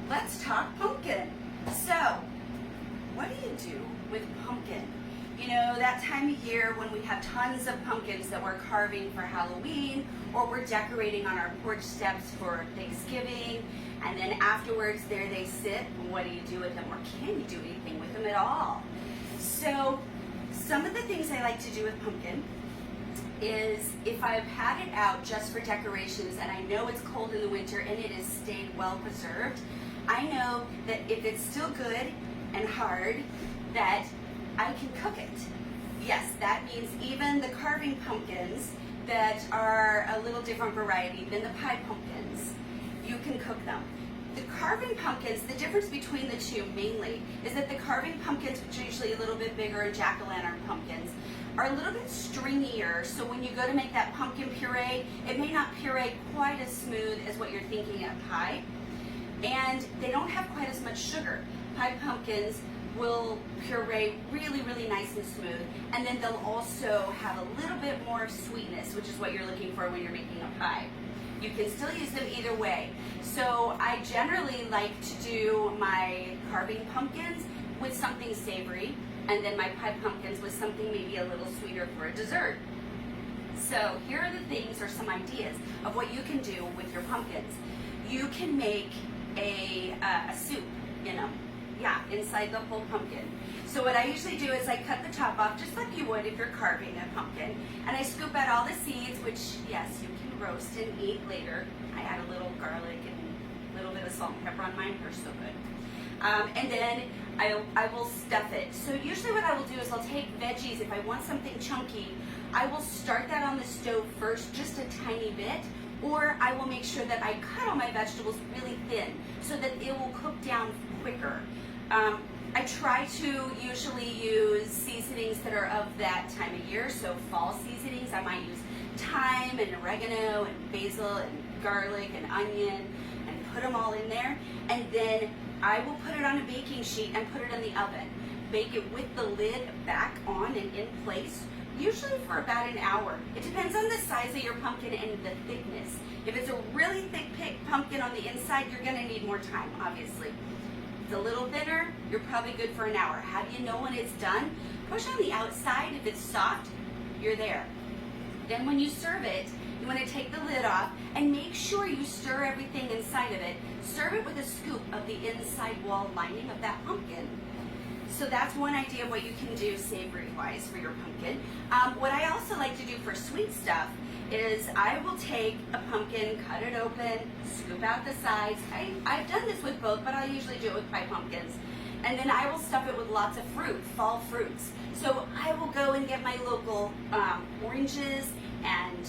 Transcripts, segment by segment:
let's talk pumpkin. So, what do you do with pumpkin? You know, that time of year when we have tons of pumpkins that we're carving for Halloween, or we're decorating on our porch steps for Thanksgiving, and then afterwards there they sit. What do you do with them, or can you do anything with them at all? So, some of the things I like to do with pumpkin is, if I've had it out just for decorations and I know it's cold in the winter and it has stayed well preserved, I know that if it's still good and hard, that I can cook it. Yes, that means even the carving pumpkins that are a little different variety than the pie pumpkins, you can cook them. The carving pumpkins, the difference between the two mainly is that the carving pumpkins, which are usually a little bit bigger, and jack-o'-lantern pumpkins, are a little bit stringier, so when you go to make that pumpkin puree, it may not puree quite as smooth as what you're thinking at pie, and they don't have quite as much sugar. Pie pumpkins will puree really, really nice and smooth, and then they'll also have a little bit more sweetness, which is what you're looking for when you're making a pie. You can still use them either way. So I generally like to do my carving pumpkins with something savory, and then my pie pumpkins with something maybe a little sweeter for a dessert. So here are the things, or some ideas of what you can do with your pumpkins. You can make a soup, inside the whole pumpkin. So what I usually do is I cut the top off just like you would if you're carving a pumpkin, and I scoop out all the seeds, which yes, you can roast and eat later. I add a little garlic and a little bit of salt and pepper on mine. They're so good. And then I will stuff it. So usually what I will do is I'll take veggies. If I want something chunky, I will start that on the stove first, just a tiny bit, or I will make sure that I cut all my vegetables really thin so that it will cook down quicker. I try to usually use seasonings that are of that time of year, so fall seasonings. I might use thyme and oregano and basil and garlic and onion and put them all in there, and then I will put it on a baking sheet and put it in the oven. Bake it with the lid back on and in place, usually for about an hour. It depends on the size of your pumpkin and the thickness. If it's a really thick pumpkin on the inside, you're gonna need more time, obviously. If it's a little thinner, you're probably good for an hour. How do you know when it's done? Push on the outside. If it's soft, you're there. Then when you serve it, you want to take the lid off and make sure you stir everything inside of it. Serve it with a scoop of the inside wall lining of that pumpkin. So that's one idea of what you can do savory-wise for your pumpkin. What I also like to do for sweet stuff is I will take a pumpkin, cut it open, scoop out the sides. I've done this with both, but I usually do it with pie pumpkins. And then I will stuff it with lots of fruit, fall fruits. So I will go and get my local oranges and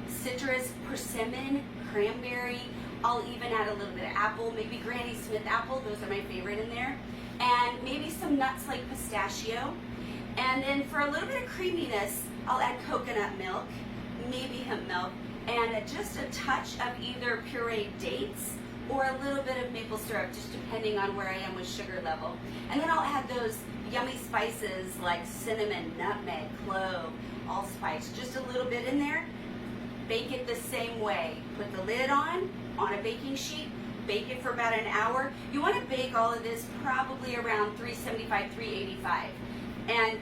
citrus, persimmon, cranberry. I'll even add a little bit of apple, maybe Granny Smith apple. Those are my favorite in there. And maybe some nuts like pistachio. And then for a little bit of creaminess, I'll add coconut milk, maybe hemp milk, and just a touch of either pureed dates or a little bit of maple syrup, just depending on where I am with sugar level. And then I'll add those yummy spices like cinnamon, nutmeg, clove, allspice, just a little bit in there. Bake it the same way. Put the lid on a baking sheet, bake it for about an hour. You want to bake all of this probably around 375, 385. And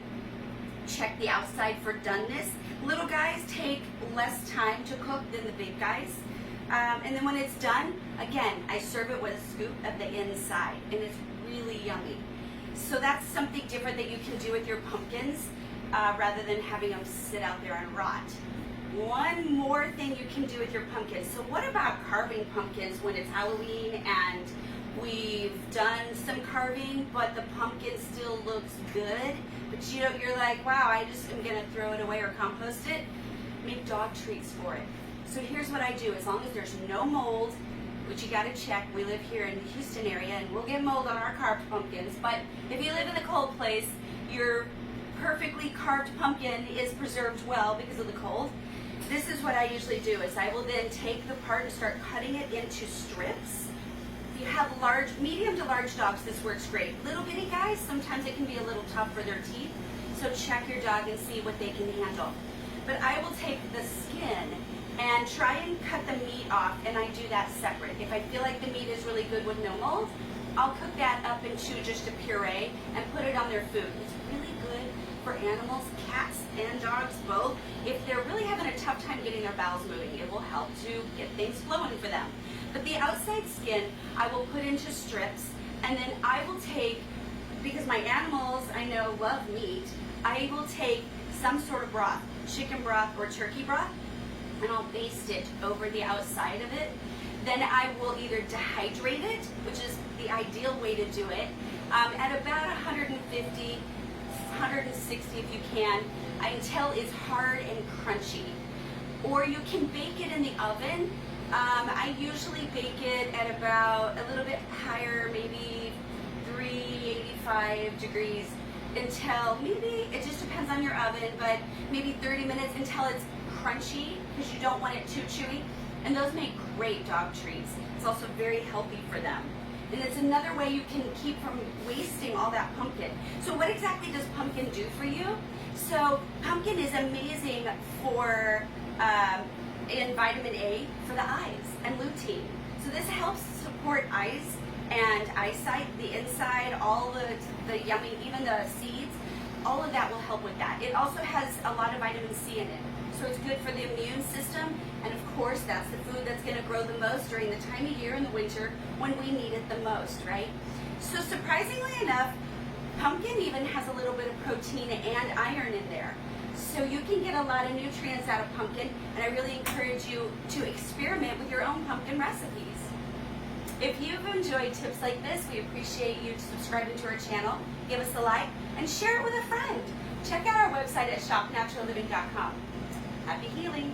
check the outside for doneness. Little guys take less time to cook than the big guys. And then when it's done, again, I serve it with a scoop of the inside, and it's really yummy. So that's something different that you can do with your pumpkins rather than having them sit out there and rot. One more thing you can do with your pumpkins. So what about carving pumpkins when it's Halloween and we've done some carving, but the pumpkin still looks good, but you're like, wow, I just am gonna throw it away or compost it? Make dog treats for it. So here's what I do. As long as there's no mold, which you gotta check. We live here in the Houston area and we'll get mold on our carved pumpkins, but if you live in a cold place, your perfectly carved pumpkin is preserved well because of the cold. This is what I usually do, is I will then take the part and start cutting it into strips. If you have medium to large dogs, this works great. Little bitty guys, sometimes it can be a little tough for their teeth, so check your dog and see what they can handle. But I will take the skin and try and cut the meat off, and I do that separate. If I feel like the meat is really good with no mold, I'll cook that up into just a puree and put it on their food. It's really good for animals, cats and dogs both. If they're really having a tough time getting their bowels moving, it will help to get things flowing for them. But the outside skin, I will put into strips, and then I will take, because my animals I know love meat, I will take some sort of broth, chicken broth or turkey broth, and I'll baste it over the outside of it. Then I will either dehydrate it, which is the ideal way to do it, at about 150, 160 if you can, until it's hard and crunchy. Or you can bake it in the oven. I usually bake it at about a little bit higher, maybe 385 degrees, until maybe, it just depends on your oven, but maybe 30 minutes until it's crunchy, because you don't want it too chewy. And those make great dog treats. It's also very healthy for them. And it's another way you can keep from wasting all that pumpkin. So what exactly does pumpkin do for you? So pumpkin is amazing for in vitamin A for the eyes and lutein. So this helps support eyes and eyesight, the inside, all the yummy, even the seeds, all of that will help with that. It also has a lot of vitamin C in it. So it's good for the immune system, and of course that's the food that's going to grow the most during the time of year in the winter when we need it the most, right? So surprisingly enough, pumpkin even has a little bit of protein and iron in there. So you can get a lot of nutrients out of pumpkin, and I really encourage you to experiment with your own pumpkin recipes. If you've enjoyed tips like this, we appreciate you subscribing to our channel, give us a like, and share it with a friend. Check out our website at shopnaturalliving.com. Happy healing!